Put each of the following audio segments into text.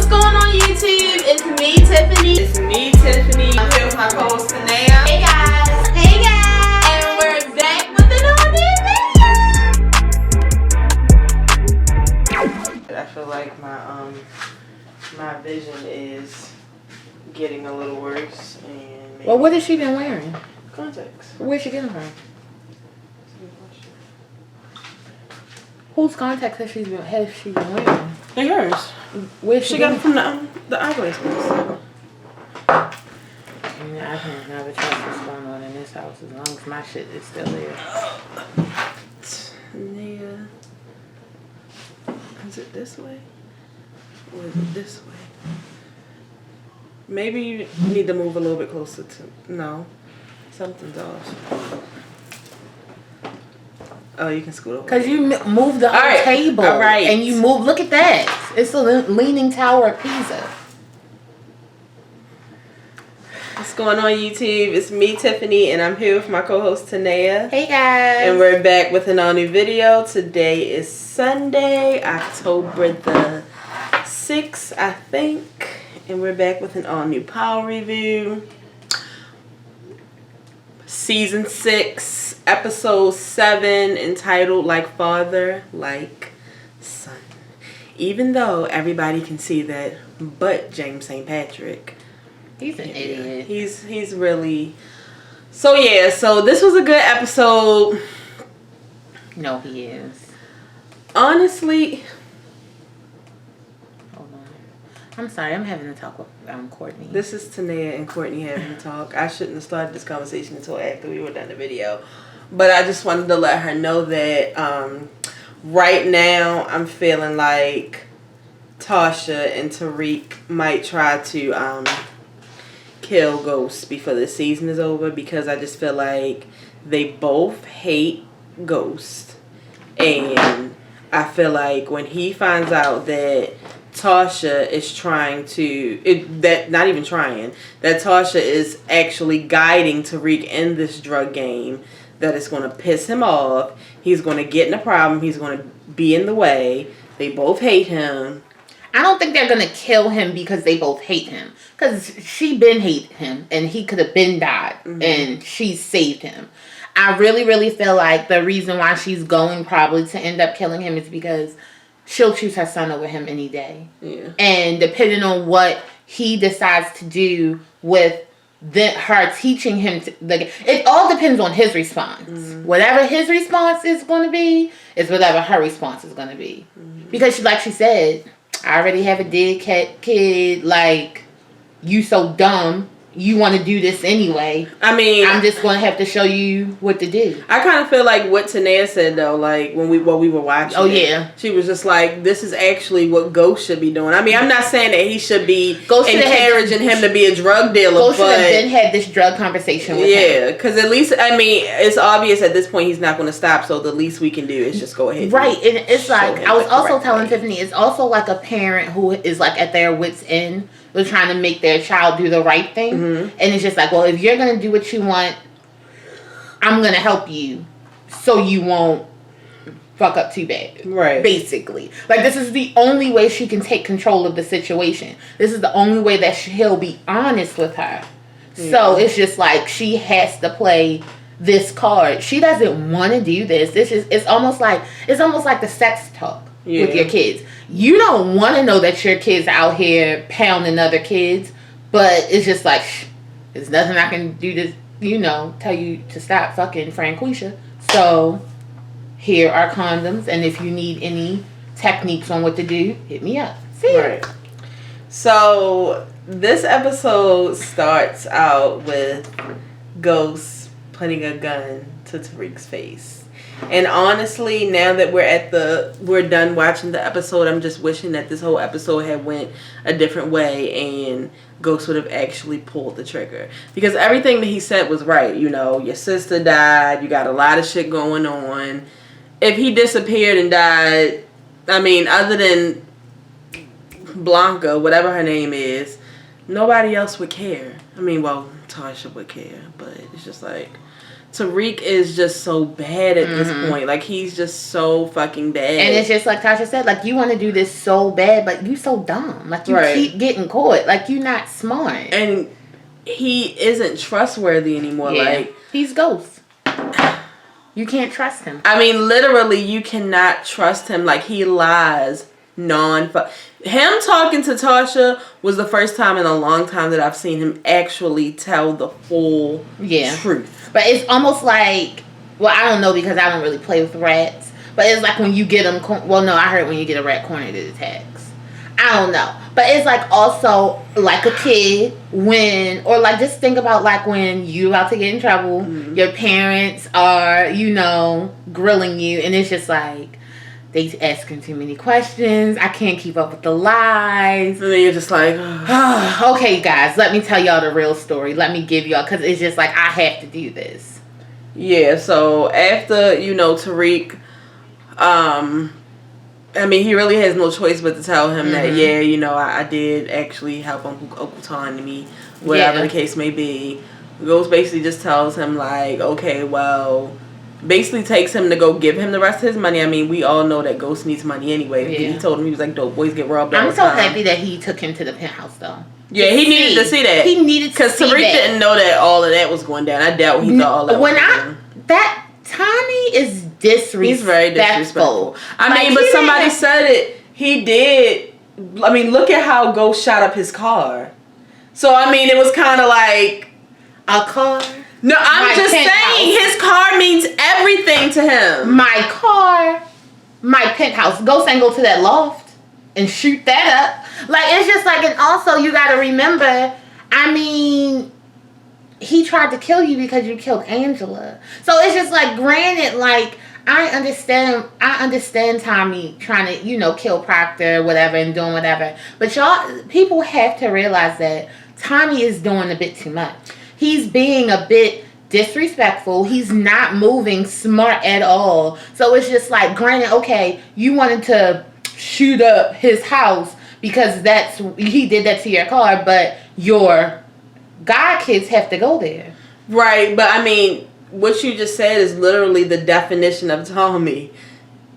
What's going on YouTube? It's me, Tiffany. It's me, Tiffany. I'm here with my co-host, Tanea. Hey guys. Hey guys. And we're back with another video. I feel like my vision is getting a little worse. And well, what has she been wearing? Contacts. Where's she getting them from? Whose contacts has she been wearing? They're yours. Where's She got them from the eyeglass place. I mean, I can't never trust what's going on in this house as long as my shit is still there. Yeah. Is it this way? Or is it this way? Maybe you need to move a little bit closer to... No. Something's off. Oh, you can scoot over. Because you moved the whole table. All right. And you moved... Look at that. It's the Leaning Tower of Pisa. What's going on, YouTube? It's me, Tiffany, and I'm here with my co-host, Tanea. Hey, guys. And we're back with an all-new video. Today is Sunday, October the 6th, I think. And we're back with an all-new Power review. Season 6, Episode 7, entitled Like Father, Like Son. Even though everybody can see that but James St. Patrick. He's an idiot. He's really... So yeah, so this was a good episode. No, he is. Honestly... Hold on. I'm sorry, I'm having to talk with Courtney. This is Tanea and Courtney having a talk. I shouldn't have started this conversation until after we were done the video. But I just wanted to let her know that right now I'm feeling like Tasha and Tariq might try to kill Ghost before the season is over, because I just feel like they both hate Ghost. And I feel like when he finds out that Tasha is trying to, that Tasha is actually guiding Tariq in this drug game, that it's going to piss him off. He's going to get in a problem. He's going to be in the way. They both hate him. I don't think they're going to kill him because they both hate him. Because she been hate him and he could have been died. Mm-hmm. And she saved him. I really, really feel like the reason why she's going probably to end up killing him is because she'll choose her son over him any day. Yeah. And depending on what he decides to do with her teaching him, it all depends on his response. Mm-hmm. Whatever his response is going to be, is whatever her response is going to be. Mm-hmm. Because like she said, I already have a dead kid. Like, you so dumb. You want to do this anyway. I mean, I'm just going to have to show you what to do. I kind of feel like what Tanea said, though, like, when we were watching she was just like, this is actually what Ghost should be doing. I mean, I'm not saying that he should be encouraging him to be a drug dealer, Ghost should have been had this drug conversation with him. Yeah, because at least, I mean, it's obvious at this point he's not going to stop, so the least we can do is just go ahead. Right, and it's like, I was also telling Tiffany, it's also like a parent who is like at their wit's end. They're trying to make their child do the right thing. Mm-hmm. And it's just like, well, if you're going to do what you want, I'm going to help you so you won't fuck up too bad. Right. Basically. Like, this is the only way she can take control of the situation. This is the only way that he'll be honest with her. Yeah. So it's just like she has to play this card. She doesn't want to do this. It's almost like the sex talk with your kids. You don't want to know that your kids out here pounding other kids, but it's just like, there's nothing I can do to, tell you to stop fucking LaKeisha. So here are condoms, and if you need any techniques on what to do, hit me up. See ya. Right. So this episode starts out with Ghost putting a gun to Tariq's face. And honestly, now that we're done watching the episode, I'm just wishing that this whole episode had went a different way and Ghost would have actually pulled the trigger. Because everything that he said was right. Your sister died. You got a lot of shit going on. If he disappeared and died, I mean, other than Blanca, whatever her name is, nobody else would care. I mean, well, Tasha would care, but it's just like, Tariq is just so bad at this point. Like, he's just so fucking bad. And it's just like Tasha said, like, you want to do this so bad, but you so dumb. Like, you keep getting caught. Like, you not smart. And he isn't trustworthy anymore. Yeah. Like, he's ghost. You can't trust him. I mean, literally, you cannot trust him. Like, he lies him talking to Tasha was the first time in a long time that I've seen him actually tell the full truth. But it's almost like, well, I don't know because I don't really play with rats. But it's like when you get them, well, no, I heard when you get a rat cornered, it attacks. I don't know. But it's like also like a kid or like just think about like when you about to get in trouble, your parents are, grilling you, and it's just like, they asking too many questions. I can't keep up with the lies. And then you're just like, okay, guys, let me tell y'all the real story. Let me give y'all, because it's just like, I have to do this. Yeah, so after, Tariq, I mean, he really has no choice but to tell him that, I did actually help Uncle Tommy, whatever the case may be. Ghost basically just tells him, like, okay, well, basically takes him to go give him the rest of his money. I mean, we all know that Ghost needs money anyway. Yeah. He told him, he was like, dope boys get robbed all the time. I'm so happy that he took him to the penthouse, though. Yeah, he needed to see that. He needed to see that. Because Tariq didn't know that all of that was going down. I doubt he thought all that was going down. That Tommy is disrespectful. He's very disrespectful. I mean, but somebody said it. He did. I mean, look at how Ghost shot up his car. So, I mean, it was kind of like... A car? No, I'm just saying, his car means everything to him. My car, my penthouse. Ghost ain't go to that loft and shoot that up. Like, it's just like, and also you got to remember, I mean, he tried to kill you because you killed Angela. So it's just like, granted, like, I understand Tommy trying to, kill Proctor, whatever, and doing whatever. But people have to realize that Tommy is doing a bit too much. He's being a bit disrespectful. He's not moving smart at all. So it's just like, granted, okay, you wanted to shoot up his house because he did that to your car, but your god kids have to go there. Right, but I mean, what you just said is literally the definition of Tommy.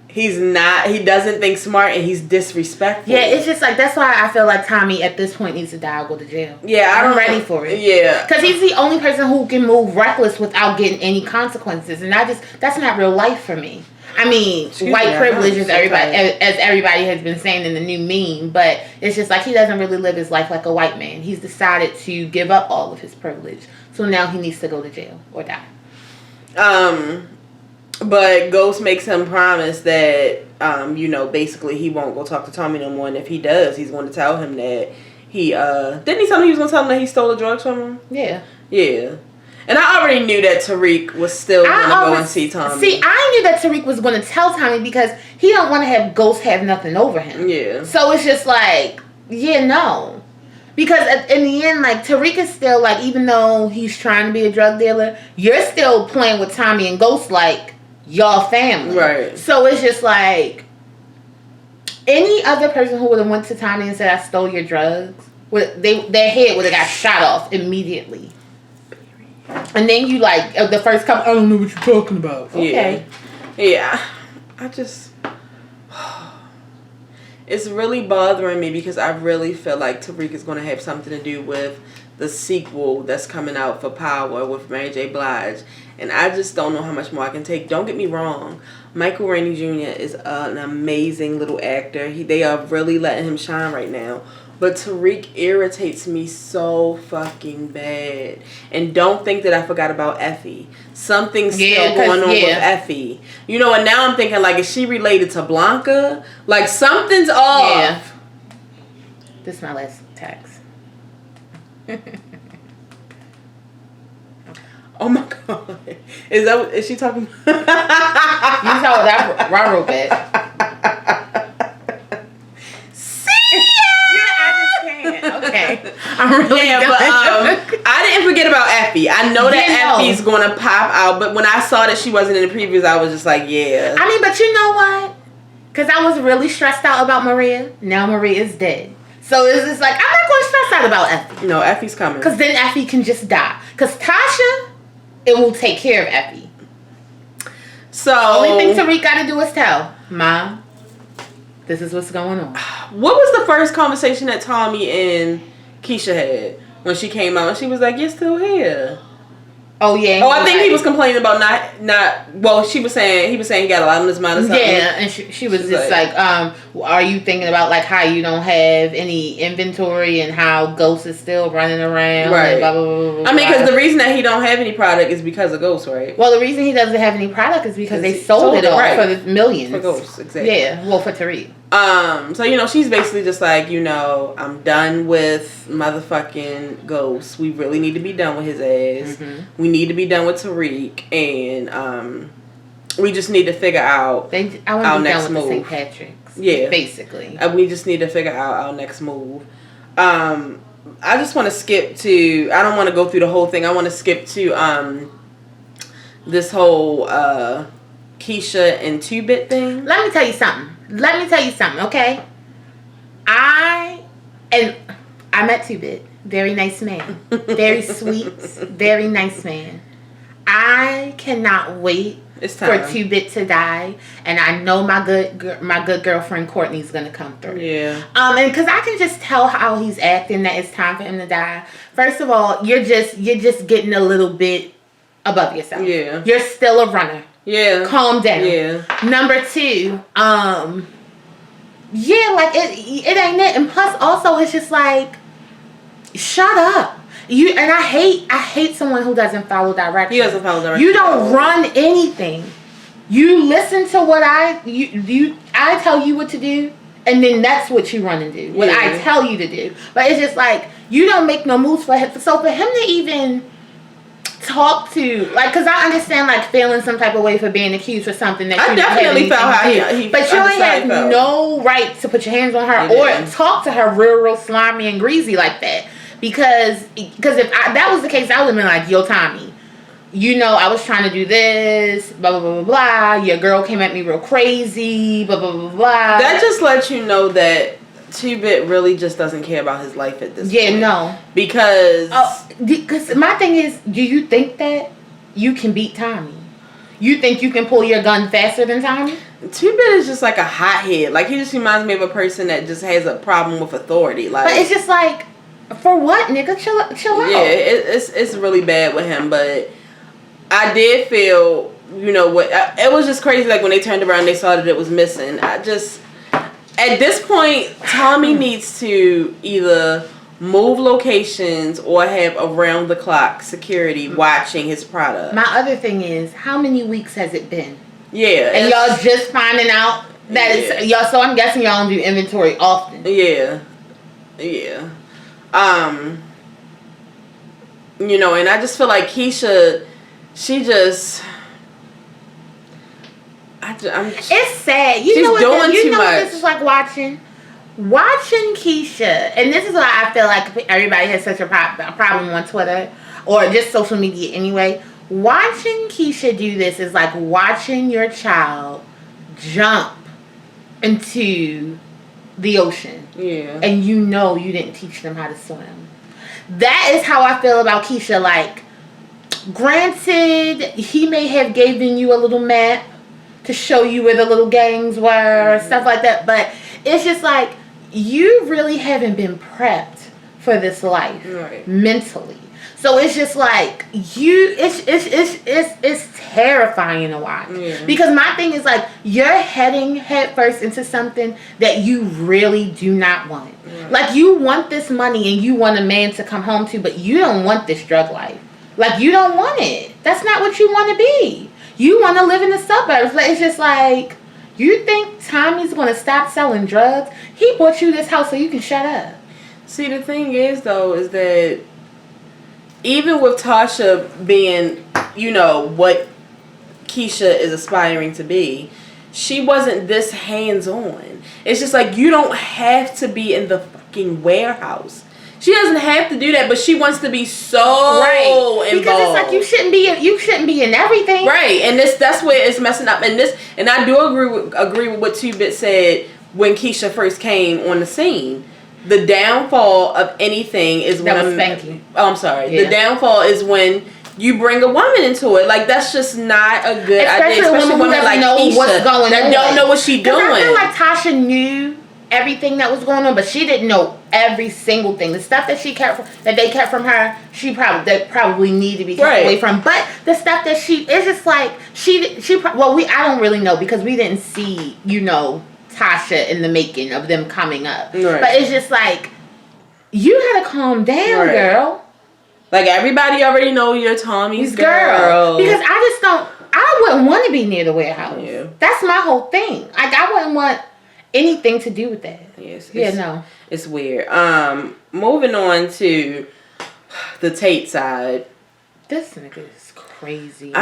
He doesn't think smart, and he's disrespectful. Yeah, it's just like, that's why I feel like Tommy at this point needs to die or go to jail. Yeah, I'm ready for it. Yeah. Because he's the only person who can move reckless without getting any consequences. And that's not real life for me. I mean, white privilege is everybody, as everybody has been saying in the new meme, but it's just like, he doesn't really live his life like a white man. He's decided to give up all of his privilege. So now he needs to go to jail or die. But Ghost makes him promise that, basically he won't go talk to Tommy no more. And if he does, he's going to tell him that didn't he tell him he was going to tell him that he stole the drugs from him? Yeah. Yeah. And I already knew that Tariq was still going to go and see Tommy. See, I knew that Tariq was going to tell Tommy because he don't want to have Ghost have nothing over him. Yeah. So it's just like, no. Because in the end, like, Tariq is still, like, even though he's trying to be a drug dealer, you're still playing with Tommy and Ghost like y'all family. Right. So it's just like, any other person who would have went to Tommy and said, I stole your drugs, their head would have got shot off immediately. And then you like, the first couple, I don't know what you're talking about. Okay. Yeah. I just... It's really bothering me because I really feel like Tariq is going to have something to do with the sequel that's coming out for Power with Mary J. Blige. And I just don't know how much more I can take. Don't get me wrong. Michael Rainey Jr. is an amazing little actor. They are really letting him shine right now. But Tariq irritates me so fucking bad. And don't think that I forgot about Effie. Something's still going on with Effie. And now I'm thinking, like, is she related to Blanca? Like, something's off. Yeah. This is my last text. Oh my God. Is she talking? You saw that I wrote that. Okay. I'm really but I didn't forget about Effie. I know that Effie's going to pop out, but when I saw that she wasn't in the previews, I was just like, yeah. I mean, but you know what? Because I was really stressed out about Maria. Now Maria is dead. So it's just like, I'm not going to stress out about Effie. No, Effie's coming. Because then Effie can just die. Because Tasha, it will take care of Effie. So only thing Tariq got to do is tell Mom, this is what's going on. What was the first conversation that Tommy and Keisha had when she came out and she was like, "You're still here"? Oh yeah. Oh, I think he was complaining about not. Well, he was saying he got a lot on his mind or something. Yeah, and she was just like, are you thinking about like how you don't have any inventory and how Ghost is still running around? Right. And blah, blah, blah, blah, I mean, because the reason that he don't have any product is because of Ghost, right? Well, the reason he doesn't have any product is because they sold it all for the millions. For Ghost, exactly. Yeah, well, for Tariq. So, she's basically just like, I'm done with motherfucking Ghost. We really need to be done with his ass. Mm-hmm. We need to be done with Tariq. And we just need to figure out our next move. St. Patrick's. Yeah. Basically. We just need to figure out our next move. I just want to skip to... I don't want to go through the whole thing. I want to skip to this whole Keisha and 2-Bit thing. Let me tell you something, okay? I met 2-Bit. Very nice man. Very sweet. Very nice man. I cannot wait for 2-Bit to die, and I know my good girlfriend Courtney's gonna come through. Yeah. And because I can just tell how he's acting that it's time for him to die. First of all, you're just getting a little bit above yourself. Yeah. You're still a runner. Yeah. Calm down. Yeah. Number 2, yeah, like it ain't it. And plus also it's just like, shut up. I hate someone who doesn't follow directions. He doesn't follow directions. You don't run anything. You listen to what I tell you what to do, and then that's what you run and do. What I tell you to do. But it's just like, you don't make no moves for him. So for him to even talk to, like, because I understand like feeling some type of way for being accused for something that I definitely felt how he but you ain't have no right to put your hands on her or talk to her real slimy and greasy like that. Because if that was the case, I would have been like, yo, Tommy, I was trying to do this, blah, blah, blah, blah, blah. Your girl came at me real crazy, blah, blah, blah, blah. That just lets you know that 2-Bit really just doesn't care about his life at this point. Yeah, no. Because my thing is, do you think that you can beat Tommy? You think you can pull your gun faster than Tommy? 2-Bit is just like a hothead. Like, he just reminds me of a person that just has a problem with authority. Like, but it's just like, for what, nigga? Chill out. Yeah, it's really bad with him. But I did feel, it was just crazy. Like, when they turned around, they saw that it was missing. At this point, Tommy needs to either move locations or have around-the-clock security watching his product. My other thing is, how many weeks has it been? Yeah. And y'all just finding out that it's... Y'all, so I'm guessing y'all don't do inventory often. Yeah. Yeah. And I just feel like Keisha, she just... it's sad. She's doing too much. What this is like watching Keisha, and this is why I feel like everybody has such a problem on Twitter or just social media anyway. Watching Keisha do this is like watching your child jump into the ocean. Yeah. And you didn't teach them how to swim. That is how I feel about Keisha. Like, granted, he may have given you a little map to show you where the little gangs were, stuff like that, but it's just like, you really haven't been prepped for this life mentally. So it's just like, it's terrifying to watch. Yeah. Because my thing is like, you're heading headfirst into something that you really do not want. Yeah. Like, you want this money and you want a man to come home to, but you don't want this drug life. Like, you don't want it. That's not what you want to be. You want to live in the suburbs. But it's just like, you think Tommy's going to stop selling drugs? He bought you this house so you can shut up. See, the thing is, though, is that even with Tasha being, what Keisha is aspiring to be, she wasn't this hands-on. It's just like, you don't have to be in the fucking warehouse. She doesn't have to do that, but she wants to be so involved. Because it's like, you shouldn't be in everything. Right, and that's where it's messing up. And I do agree with what 2-Bit said when Keisha first came on the scene. The downfall of anything is when Spanky. Oh, I'm sorry. Yeah. The downfall is when you bring a woman into it. Like, that's just not a good idea. Especially a woman who doesn't know LaKeisha what's going that on. don't know what she doing. I feel like Tasha knew everything that was going on, but she didn't know every single thing. The stuff that they kept from her, that probably need to be kept away from. But the stuff that it's just like I don't really know because we didn't see, Tasha in the making of them coming up. Right. But it's just like, you gotta calm down, girl. Like, everybody already know you're Tommy's girl. Because I wouldn't want to be near the warehouse. Yeah. That's my whole thing. Like, I wouldn't want anything to do with that. Yes. It's weird. Moving on to the Tate side. This nigga is crazy.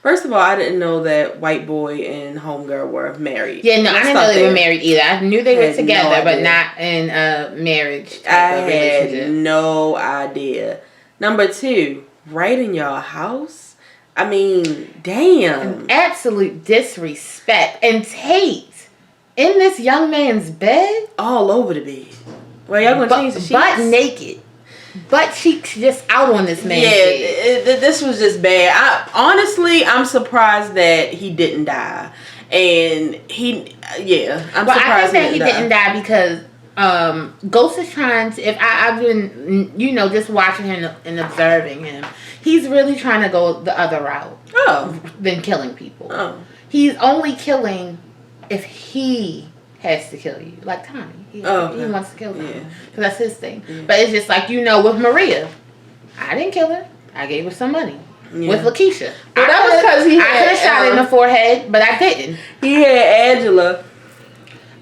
First of all, I didn't know that white boy and homegirl were married. Yeah, no, I didn't know they were married either. I knew they were together, but not in a marriage type of relationship. I had no idea. Number 2, right in y'all house? I mean, damn. An absolute disrespect. And Tate, in this young man's bed? All over the bed. Well, y'all gonna change the sheets? Butt naked. Butt cheeks just out on this man. Yeah, this was just bad. I'm surprised that he didn't die. And I'm surprised that he didn't die because Ghost is trying to, I've been, just watching him and observing him. He's really trying to go the other route than killing people. Oh. He's only killing if he has to kill you. Like Tommy. He wants to kill them. Yeah. Because that's his thing. Yeah. But it's just like, with Maria. I didn't kill her. I gave her some money. Yeah. With LaKeisha. But that was because I could have shot her in the forehead, but I didn't. He had Angela.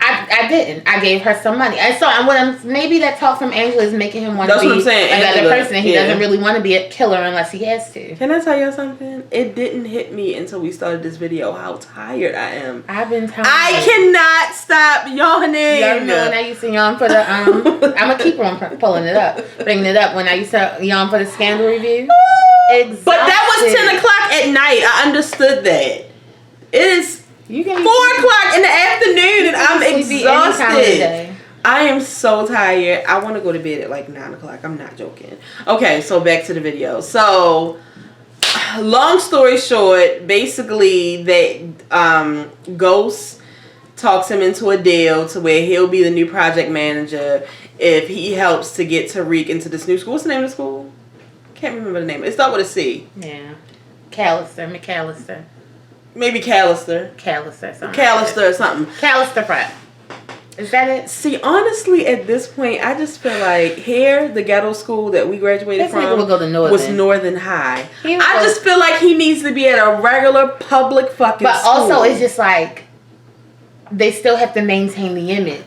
I didn't. I gave her some money. And so maybe that talk from Angela is making him want to be another person. He doesn't really want to be a killer unless he has to. Can I tell you something? It didn't hit me until we started this video how tired I am. I've been tired. I cannot stop yawning. You ever know when I used to yawn for the I'm gonna keep on pulling it up, bringing it up when I used to yawn for the Scandal review. Exhausted. But that was 10 o'clock at night. I understood that. It is 4 o'clock in the afternoon and I'm exhausted. I am so tired. I want to go to bed at like 9 o'clock. I'm not joking. Okay, so back to the video. So, long story short, basically that Ghost talks him into a deal to where he'll be the new project manager if he helps to get Tariq into this new school. What's the name of the school? Can't remember the name. It starts with a C. Yeah. McAllister. Maybe Callister or something. Callister Prep. Is that it? See, honestly, at this point, I just feel like here, the ghetto school that we graduated from was Northern High. I just feel like he needs to be at a regular public fucking school. But also, it's just like, they still have to maintain the image.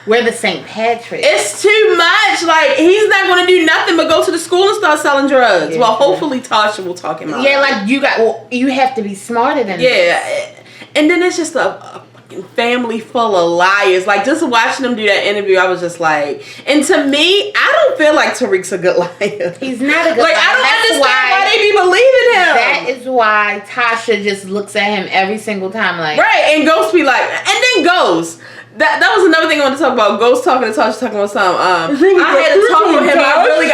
We're the St. Patrick. It's too much. Like, he's not going to do nothing but go to the school and start selling drugs. Yeah, well, hopefully Tasha will talk him out. Yeah, like, you have to be smarter than this. Yeah. And then it's just a fucking family full of liars. Like, just watching them do that interview, I was just like... And to me, I don't feel like Tariq's a good liar. He's not a good liar. I don't understand why they be believing him. That is why Tasha just looks at him every single time like... Right, and Ghost be like... And then Ghost... That was another thing I wanted to talk about. Ghost talking to Tasha, talking about something. I had to talk with him. I really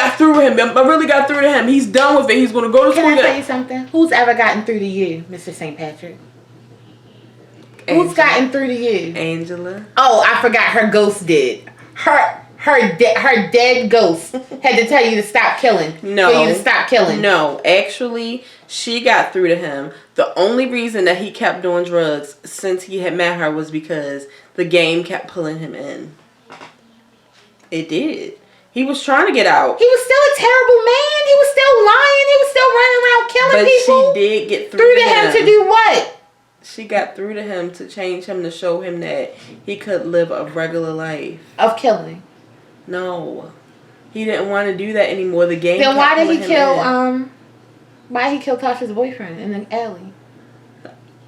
got through to him. He's done with it. He's going to go to school. Can I tell you something? Who's ever gotten through to you, Mr. St. Patrick? Who's gotten through to you? Angela. Oh, I forgot. Her ghost did. Her dead ghost had to tell you to stop killing. No. For you to stop killing. No. Actually, she got through to him. The only reason that he kept doing drugs since he had met her was because the game kept pulling him in. It did. He was trying to get out. He was still a terrible man. He was still lying. He was still running around killing people. But she did get through to him. To do what? She got through to him to change him, to show him that he could live a regular life. Of killing. No. He didn't want to do that anymore. The game Then why did he kill why he kill Tasha's boyfriend in the alley?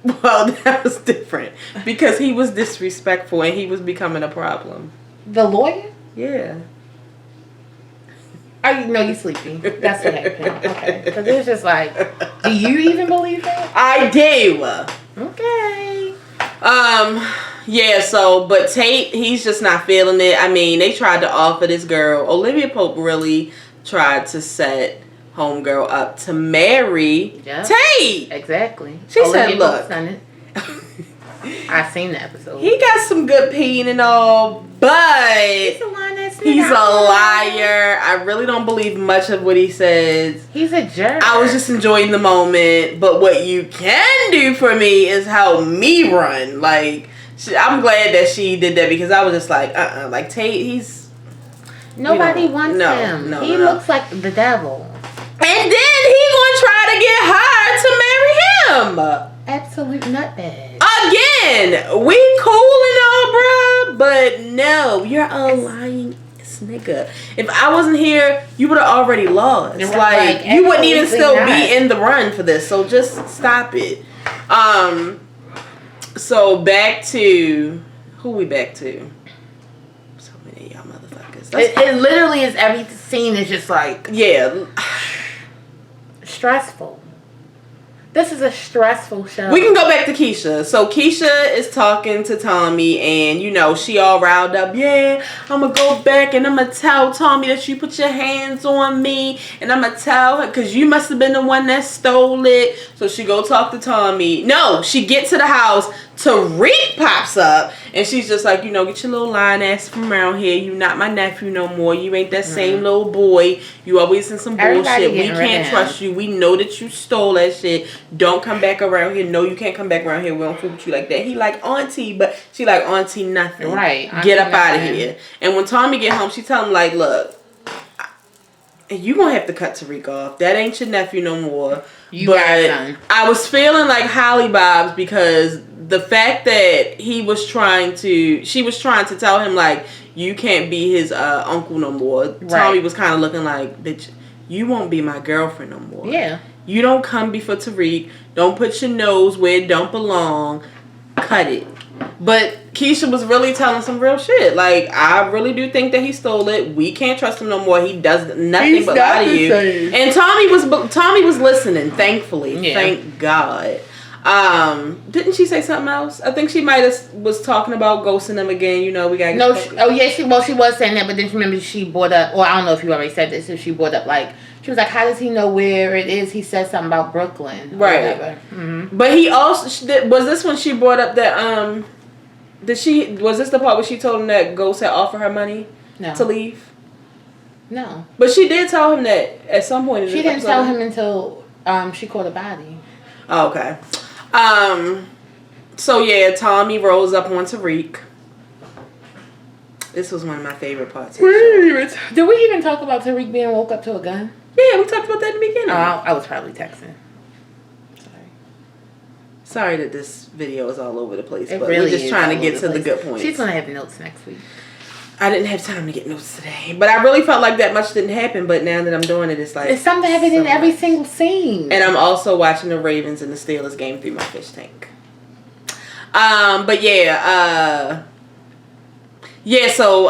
Well, that was different. Because he was disrespectful and he was becoming a problem. The lawyer? Yeah. No, you sleepy. That's what happened. Okay. Because it's just like, do you even believe that? I do. Okay. Yeah, so, but Tate, he's just not feeling it. I mean, they tried to offer this girl, Olivia Pope really tried to set homegirl up to marry Tate. Exactly. She said, look. I seen the episode. He got some good peen and all, but he's a liar. I really don't believe much of what he says. He's a jerk. I was just enjoying the moment, but what you can do for me is help me run. Like, I'm glad that she did that because I was just like, like Tate, he's... Nobody wants him. He looks like the devil. And then he gonna try to get her to marry him. Absolute nutbag. Again, we cool and all, bruh, but no, you're a lying nigga. If I wasn't here, you would have already lost. Like you wouldn't even still be in the run for this. So just stop it. So back to who we back to? So many of y'all motherfuckers. It literally is, every scene is just like stressful. This is a stressful show. We can go back to Keisha. So Keisha is talking to Tommy, and you know she all riled up. Yeah, I'm gonna go back and I'm gonna tell Tommy that you put your hands on me, and I'm gonna tell her because you must have been the one that stole it. So she go talk to Tommy. No, she get to the house. Tariq pops up, and she's just like, you know, get your little lying ass from around here. You not my nephew no more. You ain't that same little boy. You always in some bullshit. We can't trust you. We know that you stole that shit. Don't come back around here. No, you can't come back around here. We don't fool with you like that. He like auntie, but she like auntie nothing. Right. Get up out of here. And when Tommy get home, she tell him like, look, you gonna have to cut Tariq off. That ain't your nephew no more. But I was feeling like Holly Bob's because the fact that she was trying to tell him like you can't be his uncle no more. Right. Tommy was kind of looking like, bitch, you won't be my girlfriend no more. Yeah. You don't come before Tariq. Don't put your nose where it don't belong. Cut it. But Keisha was really telling some real shit. Like, I really do think that he stole it. We can't trust him no more. He does nothing but lie to you. And Tommy was listening, thankfully. Yeah. Thank God. Didn't she say something else? I think she might have was talking about ghosting them again. You know, we got she was saying that, but then remember she brought up, or I don't know if you already said this, if she brought up like, she was like, how does he know where it is? He said something about Brooklyn. Right. Mm-hmm. But he also, was this when she brought up that, was this the part where she told him that Ghost had offered her money to leave? No. But she did tell him that at some point. She didn't tell him until she caught a body. Oh, okay. So yeah, Tommy rolls up on Tariq. This was one of my favorite parts. Did we even talk about Tariq being woke up to a gun? Yeah, we talked about that in the beginning. I was probably texting. Sorry that this video is all over the place, but really we're just trying to get to the good points. She's gonna have notes next week. I didn't have time to get notes today, but I really felt like that much didn't happen. But now that I'm doing it, it's like it's something happening in every single scene. And I'm also watching the Ravens and the Steelers game through my fish tank. But yeah, so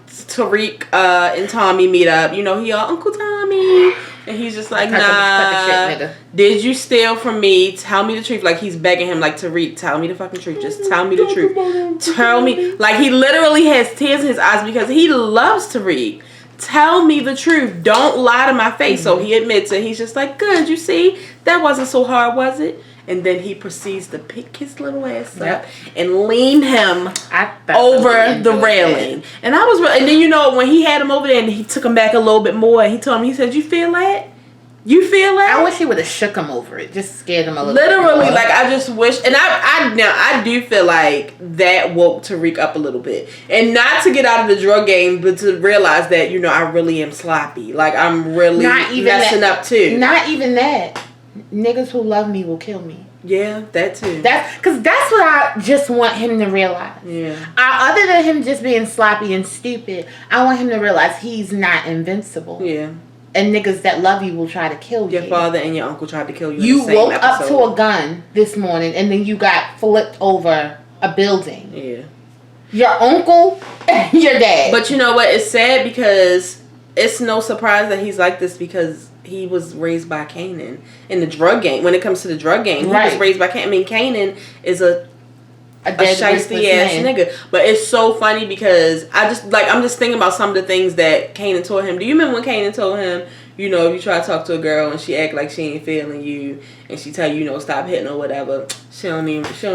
Tariq and Tommy meet up. You know, he all Uncle Tommy, and he's just like, nah. Did you steal from me? Tell me the truth. Like he's begging him, like Tariq, tell me the fucking truth. Just tell me the truth. Tell me. Like he literally has tears in his eyes because he loves Tariq. Tell me the truth. Don't lie to my face. Mm-hmm. So he admits it. He's just like, good. You see, that wasn't so hard, was it? And then he proceeds to pick his little ass up and lean him over the railing. And I was, and then you know when he had him over there and he took him back a little bit more. And he told him, he said, "You feel that? You feel that?" I wish he would have shook him over it, just scared him a little. Literally, bit like I just wish, and I do feel like that woke Tariq up a little bit, and not to get out of the drug game, but to realize that I really am sloppy. Like I'm really messing up too. Not even that. Niggas who love me will kill me. Yeah, that too. That's what I just want him to realize. Yeah. Other than him just being sloppy and stupid, I want him to realize he's not invincible. Yeah. And niggas that love you will try to kill you. Your father and your uncle tried to kill you. You woke up to a gun this morning, and then you got flipped over a building. Yeah. Your uncle and your dad. But you know what? It's sad because it's no surprise that he's like this because he was raised by Kanan in the drug game. When it comes to the drug game, he was raised by Kanan. I mean, Kanan is a shiesty ass nigga. But it's so funny because I'm just thinking about some of the things that Kanan told him. Do you remember when Kanan told him, you know, if you try to talk to a girl and she act like she ain't feeling you and she tell you, you know, stop hitting or whatever, she don't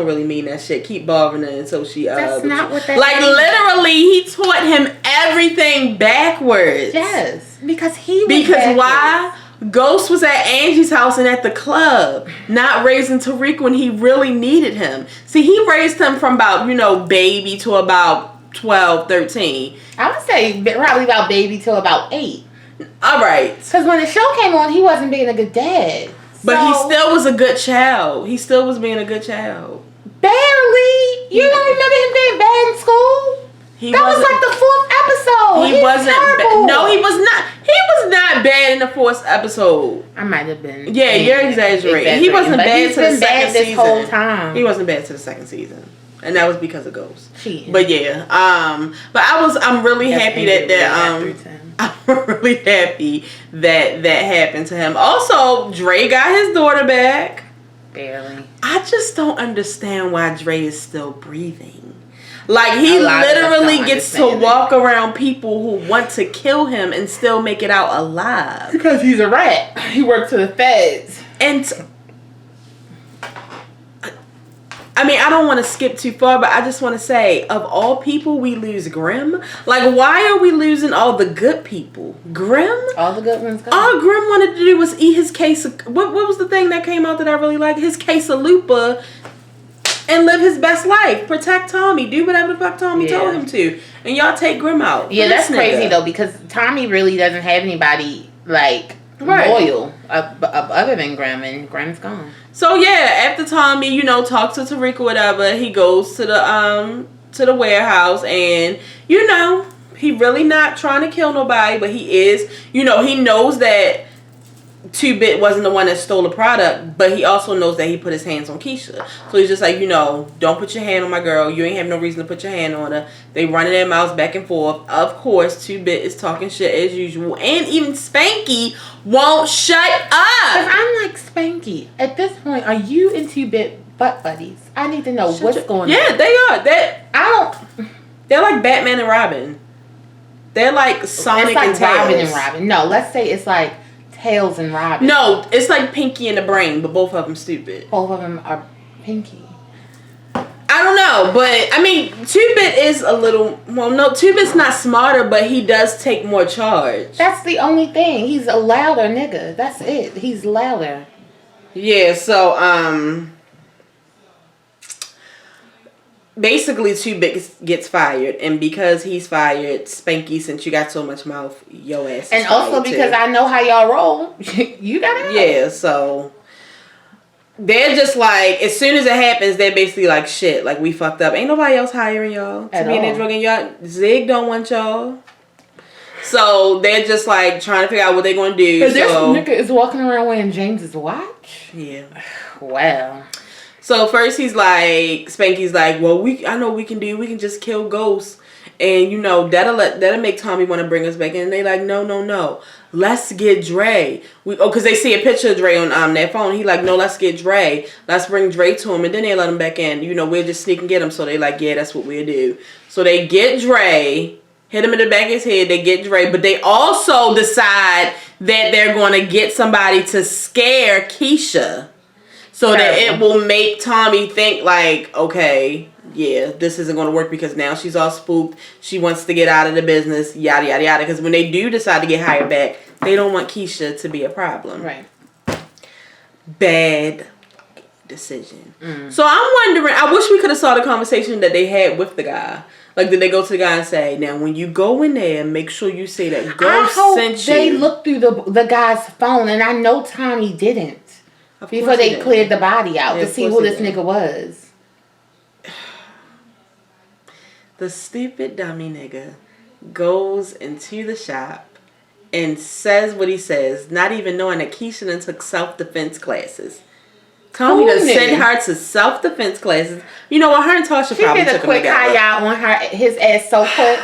really mean that shit. Keep bothering her until she That's not what that like means. literally he taught him everything backwards. Yes, because he was Because backwards. why? Ghost was at Angie's house and at the club, not raising Tariq when he really needed him. See, he raised him from about, you know, baby to about 12, 13. I would say probably about baby till about 8. All right. Because when the show came on, he wasn't being a good dad. But he So- still was a good child. He still was being a good child. Barely. You don't remember him being bad in school? That was like the 4th episode. He wasn't. terrible. No, he was not. He was not bad in the 4th episode. I might have been. Yeah, you're exaggerating. He wasn't But bad he's to the been bad second this season. whole time. He wasn't bad to the second season, and that was because of Ghost. Cheating. But yeah, but I'm really happy I'm really happy that happened to him. Also, Dre got his daughter back. Barely. I just don't understand why Dre is still breathing. Like, he A lot of us literally don't gets to understand walk around people who want to kill him and still make it out alive. Because he's a rat. He works for the feds. And I mean, I don't want to skip too far, but I just want to say, of all people, we lose Grimm. Like, why are we losing all the good people? Grimm? All the good ones go. All Grimm wanted to do was eat his case of... What was the thing that came out that I really liked? His case of Lupa and live his best life. Protect Tommy. Do whatever the fuck Tommy told him to. And y'all take Grimm out. Yeah, that's This crazy, nigga. though, because Tommy really doesn't have anybody, like, Right. loyal other than Grimm, and Grimm's gone. So yeah, after Tommy, you know, talks to Tariq or whatever, he goes to the warehouse, and you know, he really not trying to kill nobody, but he is, you know, he knows that 2-Bit wasn't the one that stole the product, but he also knows that he put his hands on Keisha. So he's just like, you know, don't put your hand on my girl. You ain't have no reason to put your hand on her. They running their mouths back and forth. Of course, 2-Bit is talking shit as usual. And even Spanky won't shut Because up. I'm like, Spanky, at this point, are you and 2-Bit butt buddies? I need to know what's going on. Yeah, they are. I don't... They're like Batman and Robin. They're like Sonic It's like and Tails. Robin and Robin. No, let's say it's like Tails and Robin. No, it's like Pinky and the Brain, but both of them stupid. Both of them are Pinky. I don't know, but I mean, 2-Bit is a little. Well, no, 2-Bit's not smarter, but he does take more charge. That's the only thing. He's a louder nigga. That's it. He's louder. Yeah. So basically 2-Bit gets fired, and because he's fired, Spanky, since you got so much mouth, your ass. And also because I know how y'all roll, you gotta know. Yeah. So. They're just like, as soon as it happens, they're basically like, shit, like, we fucked up. Ain't nobody else hiring y'all to be in there drugging y'all. Zig don't want y'all. So they're just like trying to figure out what they're going to do. But this nigga is walking around wearing James's watch? Yeah. Wow. So first he's like, Spanky's like, well, I know we can just kill Ghost. And, you know, that'll make Tommy want to bring us back in. And they like, no. Let's get Dre. Because they see a picture of Dre on their phone. He like, no, let's get Dre. Let's bring Dre to him. And then they let him back in. You know, we'll just sneak and get him. So they like, yeah, that's what we'll do. So they get Dre, hit him in the back of his head. They get Dre. But they also decide that they're going to get somebody to scare Keisha. So that it will make Tommy think like, okay, yeah, this isn't going to work because now she's all spooked. She wants to get out of the business, yada, yada, yada. Because when they do decide to get hired back, they don't want Keisha to be a problem. Right. Bad decision. So I'm wondering, I wish we could have saw the conversation that they had with the guy. Like, did they go to the guy and say, now, when you go in there, make sure you say that Ghost sent you. They looked through the guy's phone, and I know Tommy didn't. Before they cleared the body out to see who this nigga was. The stupid dummy nigga goes into the shop and says what he says, not even knowing that Keisha done took self-defense classes. Tommy done sent her to self-defense classes. You know what? Her and Tasha probably took them together. She did a quick hi-ya on his ass so quick.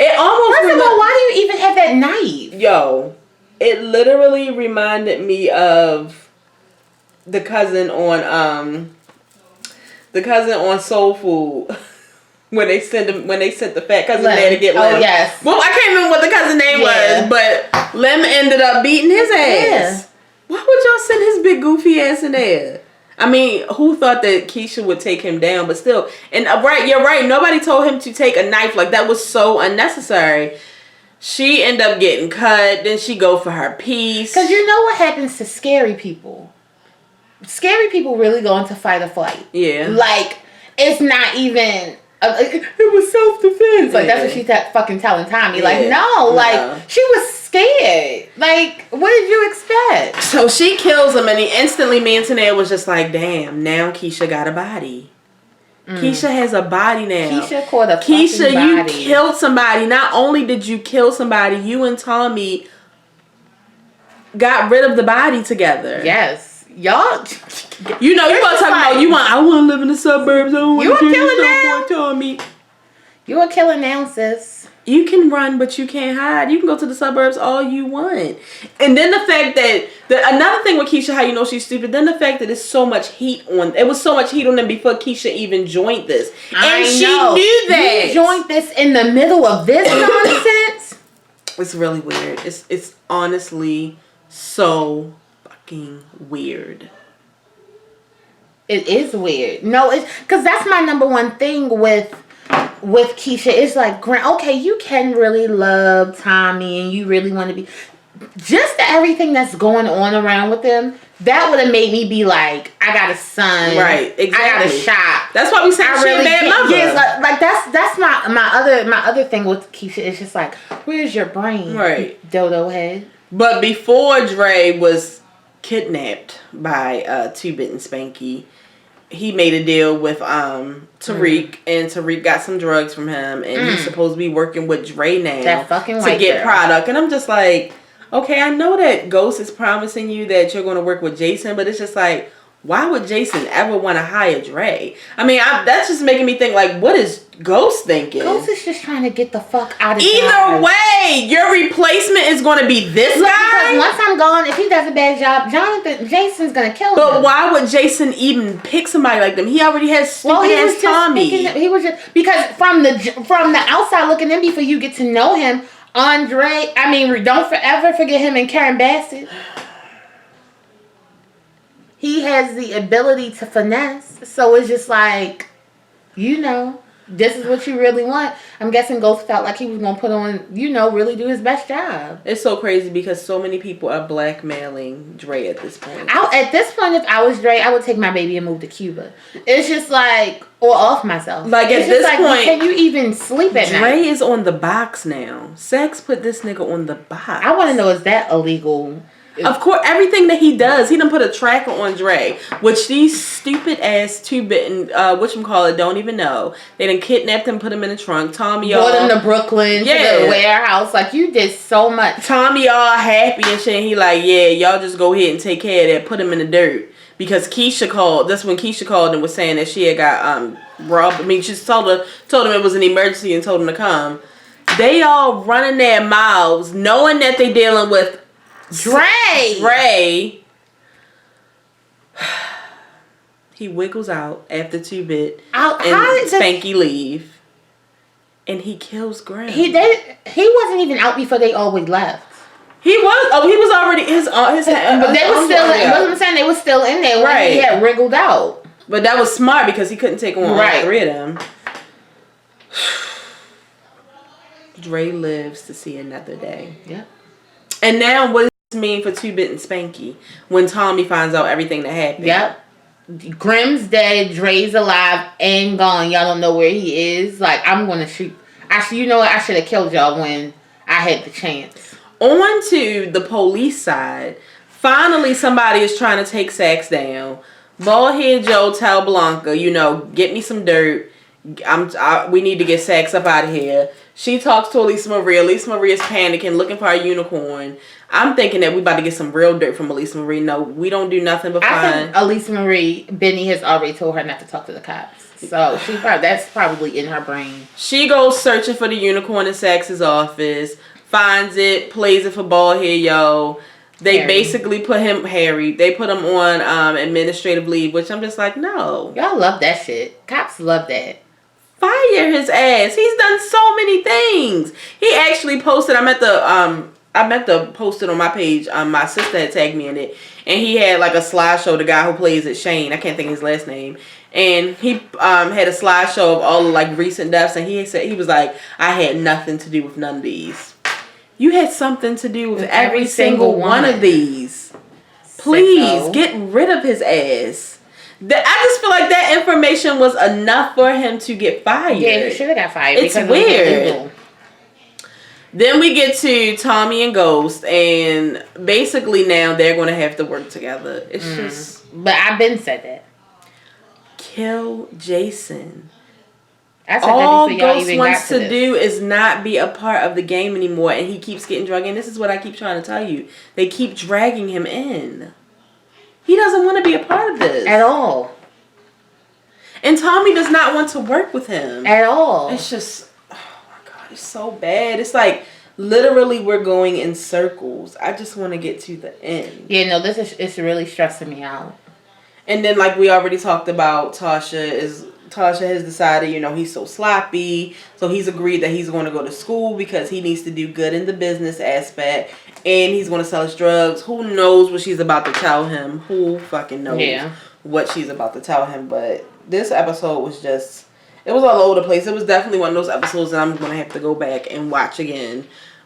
It almost... First of all, why do you even have that knife? Yo, it literally reminded me of the cousin on Soul Food. when they sent the fat cousin there to get Lem. Oh yes. Well, I can't remember what the cousin name was, but Lem ended up beating his ass. Yeah. Why would y'all send his big goofy ass in there? I mean, who thought that Keisha would take him down? But still, and you're right. Nobody told him to take a knife. Like, that was so unnecessary. She ended up getting cut. Then she go for her piece. Because you know what happens to scary people? Scary people really go into fight or flight. Yeah. Like, it's not even... it was self-defense. Like, that's what she's fucking telling Tommy. Yeah. Like, no. Like, she was scared. Like, what did you expect? So she kills him, and he instantly, me and Tanea was just like, damn, now Keisha got a body. Keisha has a body now. Keisha caught a fucking body. You killed somebody. Not only did you kill somebody, you and Tommy got rid of the body together. Yes. Y'all, you know, you want to talk about I want to live in the suburbs. You are killing now, Tommy. You are killing now, sis. You can run, but you can't hide. You can go to the suburbs all you want. And then the fact that another thing with Keisha, how you know she's stupid. Then the fact that it's so much heat on. It was so much heat on them before Keisha even joined this, and she knew that. You joined this in the middle of this nonsense. It's really weird. It's honestly so weird. It is weird. No, it's because that's my number one thing with Keisha. It's like, okay, you can really love Tommy and you really want to be just everything that's going on around with them. That would have made me be like, I got a son, right? Exactly. I got a shop. That's why we said she a bad mother. Yes, like that's my other thing with Keisha. It's just like, where's your brain, right, dodo head? But before Dre was kidnapped by Two-Bit and Spanky, he made a deal with Tariq, and Tariq got some drugs from him, and he's supposed to be working with Dre now that fucking to get product. And I'm just like, okay, I know that Ghost is promising you that you're going to work with Jason, but it's just like, why would Jason ever want to hire Dre? I mean, that's just making me think, like, what is Ghost thinking? Ghost is just trying to get the fuck out of Either way, your replacement is going to be this guy. Because once I'm gone, if he does a bad job, Jason's going to kill him. But why would Jason even pick somebody like them? He already has stupid ass Tommy. He was just because from the outside looking in, before you get to know him, Andre. I mean, don't ever forget him and Karen Bassett. He has the ability to finesse. So it's just like, you know, this is what you really want. I'm guessing Ghost felt like he was going to put on, you know, really do his best job. It's so crazy because so many people are blackmailing Dre at this point. At this point, if I was Dre, I would take my baby and move to Cuba. It's just like, or off myself. Like, at this point, can you even sleep at night? Dre is on the box now. Sex put this nigga on the box. I want to know, is that illegal? Of course, everything that he does, he done put a tracker on Dre, which these stupid ass Two-Bit and whatchamacallit don't even know. They done kidnapped him, put him in the trunk. Tommy brought him to Brooklyn, to the warehouse. Like, you did so much. Tommy all happy and shit. And he like, yeah, y'all just go ahead and take care of that. Put him in the dirt. Because Keisha called. That's when Keisha called and was saying that she had got robbed. I mean, she told him it was an emergency and told him to come. They all running their mouths, knowing that they dealing with Dre. He wiggles out after Two-Bit and Spanky leave, and he kills Graham. He wasn't even out before they always left. He was. Oh, he was already his. But they were still. What I'm saying, they were still in there when he had wriggled out. But that was smart because he couldn't take on all three of them. Dre lives to see another day. Yep. And now what? Mean for Two-Bit and Spanky when Tommy finds out everything that happened. Yep. Grim's dead, Dre's alive and gone. Y'all don't know where he is. Like, I'm gonna shoot. Actually, you know what? I should have killed y'all when I had the chance. On to the police side. Finally, somebody is trying to take Sax down. Baldhead Joe tell Blanca, you know, get me some dirt. We need to get Sax up out of here. She talks to Elisa Marie. Elisa Marie is panicking, looking for a unicorn. I'm thinking that we about to get some real dirt from Elisa Marie. No, we don't do nothing but I find. think Elisa Marie, Benny has already told her not to talk to the cops. So that's probably in her brain. She goes searching for the unicorn in Sax's office, finds it, plays it for Baldhead Yo. They basically put him, they put him on administrative leave, which I'm just like, no. Y'all love that shit. Cops love that. Fire his ass. He's done so many things. He actually posted. I meant to post it on my page. My sister had tagged me in it, and he had like a slideshow. The guy who plays it, Shane. I can't think of his last name. And he had a slideshow of all the like recent deaths, and he said he was like, I had nothing to do with none of these. You had something to do with every single one of these. Please get rid of his ass. I just feel like that information was enough for him to get fired. Yeah, he should have got fired. It's weird. Then we get to Tommy and Ghost, and basically now they're going to have to work together. It's just... But I've been said that. Kill Jason. All Ghost wants to do is not be a part of the game anymore, and he keeps getting dragged in. This is what I keep trying to tell you. They keep dragging him in. He doesn't want to be a part of this. At all. And Tommy does not want to work with him. At all. It's just, oh my God, it's so bad. It's like, literally we're going in circles. I just want to get to the end. Yeah, no, it's really stressing me out. And then like we already talked about, Tasha has decided, you know, he's so sloppy. So he's agreed that he's going to go to school because he needs to do good in the business aspect. And he's going to sell his drugs. Who knows what she's about to tell him? Who fucking knows what she's about to tell him? But this episode was just, it was all over the place. It was definitely one of those episodes that I'm going to have to go back and watch again.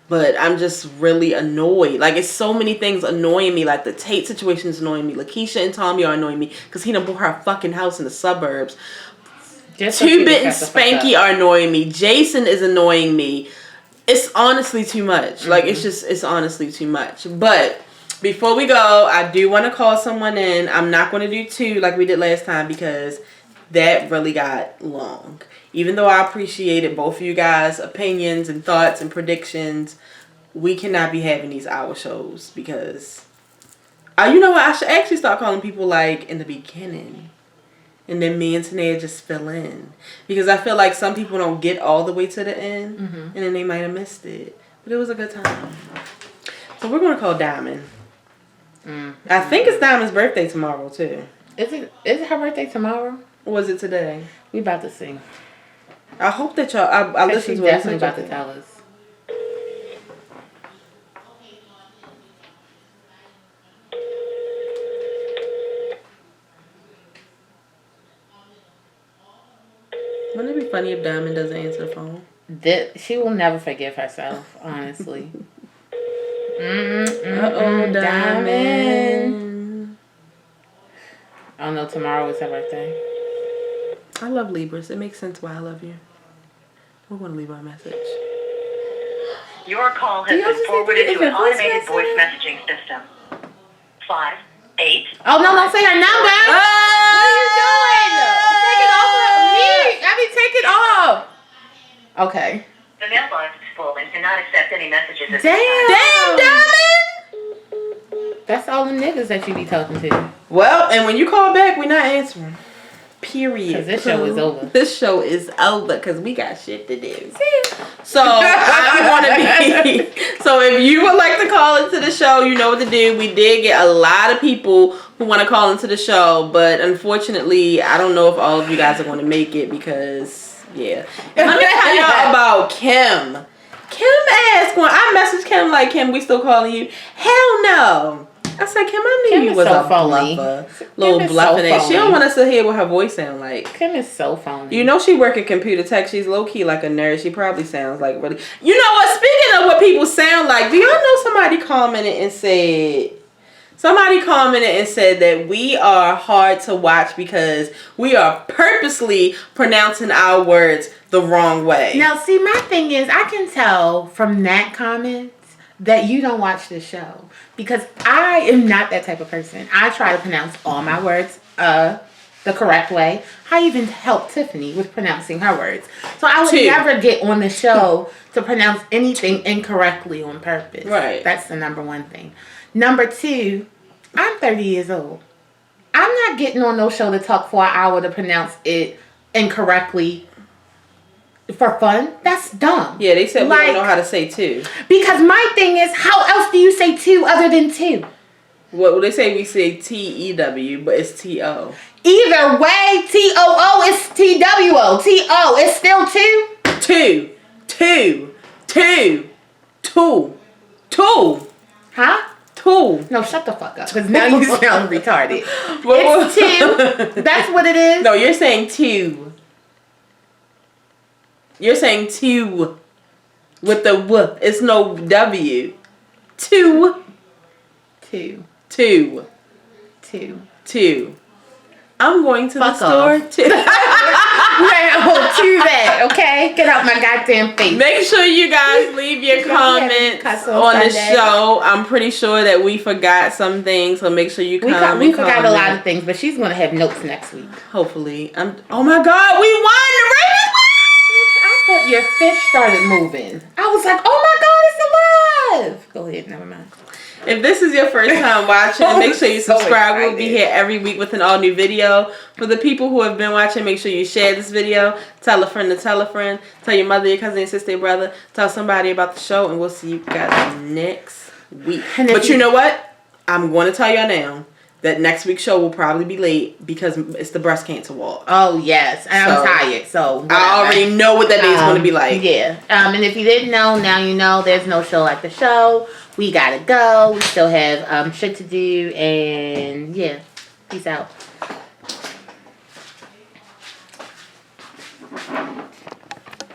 But I'm just really annoyed. Like, it's so many things annoying me. Like, the Tate situation is annoying me. LaKeisha and Tommy are annoying me because he done bought her a fucking house in the suburbs. Two-Bit and Spanky are annoying me. Jason is annoying me. It's honestly too much. Like, it's honestly too much. But before we go, I do want to call someone in. I'm not going to do two like we did last time because that really got long. Even though I appreciated both of you guys' opinions and thoughts and predictions, we cannot be having these hour shows because, you know what? I should actually start calling people like in the beginning. And then me and Tanea just fill in. Because I feel like some people don't get all the way to the end. And then they might have missed it. But it was a good time. So we're going to call Diamond. I think it's Diamond's birthday tomorrow, too. Is it her birthday tomorrow? Or was it today? We about to see. I hope that y'all... I listened to it. She's definitely about to tell us. Wouldn't it be funny if Diamond doesn't answer the phone? She will never forgive herself, honestly. Diamond. Oh no, tomorrow is her birthday. I love Libras. It makes sense why I love you. We're going to leave our message. Your call has been forwarded to an automated voice messaging system. 5, 8. Oh no, don't say her number. What are you doing? Take it off of me. Take it off. Okay. The mailbox is full and cannot accept any messages at Damn, Diamond. That's all the niggas that you be talking to. Well, and when you call back, we're not answering. Period. Because this show is over. This show is over because we got shit to do. So I'm gonna be. So if you would like to call into the show, you know what to do. We did get a lot of people who want to call into the show, but unfortunately, I don't know if all of you guys are going to make it because and let me tell y'all about Kim. Kim asked when I messaged Kim like, Kim, we still calling you? Hell no. I said, Kim, I knew you was a bluffer. Little bluffing ass. She don't want us to hear what her voice sound like. Kim is so phony. You know she work in computer tech. She's low-key like a nerd. She probably sounds like really... You know what? Speaking of what people sound like, do y'all know somebody commented and said... Somebody commented and said that we are hard to watch because we are purposely pronouncing our words the wrong way. Now, see, my thing is, I can tell from that comment that you don't watch the show. Because I am not that type of person. I try to pronounce all my words the correct way. I even help Tiffany with pronouncing her words. So I would never get on the show to pronounce anything incorrectly on purpose. Right. That's the number one thing. Number two, I'm 30 years old. I'm not getting on no show to talk for an hour to pronounce it incorrectly for fun. That's dumb. Yeah, they said we don't know how to say two. Because my thing is, how else do you say two other than two? Well, they say we say TEW, but it's TO. Either way, TOO is TWO. TO is still 2. 2. Huh? 2. No, shut the fuck up. Because now you sound retarded. It's 2. That's what it is. No, you're saying 2. You're saying 2 with the W. It's no W. 2. 2. 2. 2. 2. I'm going to Fuck the store off. too. Well, to that, okay? Get out my goddamn face. Make sure you guys leave your comments on the show. I'm pretty sure that we forgot some things, so make sure you comment. We forgot a lot of things, but she's gonna have notes next week. Hopefully. Oh my God, we won! The Ravens won! I thought your fish started moving. I was like, oh my God, it's alive! Go ahead, never mind. If this is your first time watching, make sure you subscribe. So we'll be here every week with an all new video. For the people who have been watching, make sure you share this video. Tell a friend to tell a friend. Tell your mother, your cousin, your sister, your brother. Tell somebody about the show, and we'll see you guys next week. But you know what? I'm going to tell y'all now that next week's show will probably be late because it's the breast cancer walk. Oh, yes. And I'm tired, so whatever. I already know what that day is going to be like. Yeah. And if you didn't know, now you know. There's no show like the show. We gotta go. We still have shit to do. And yeah. Peace out.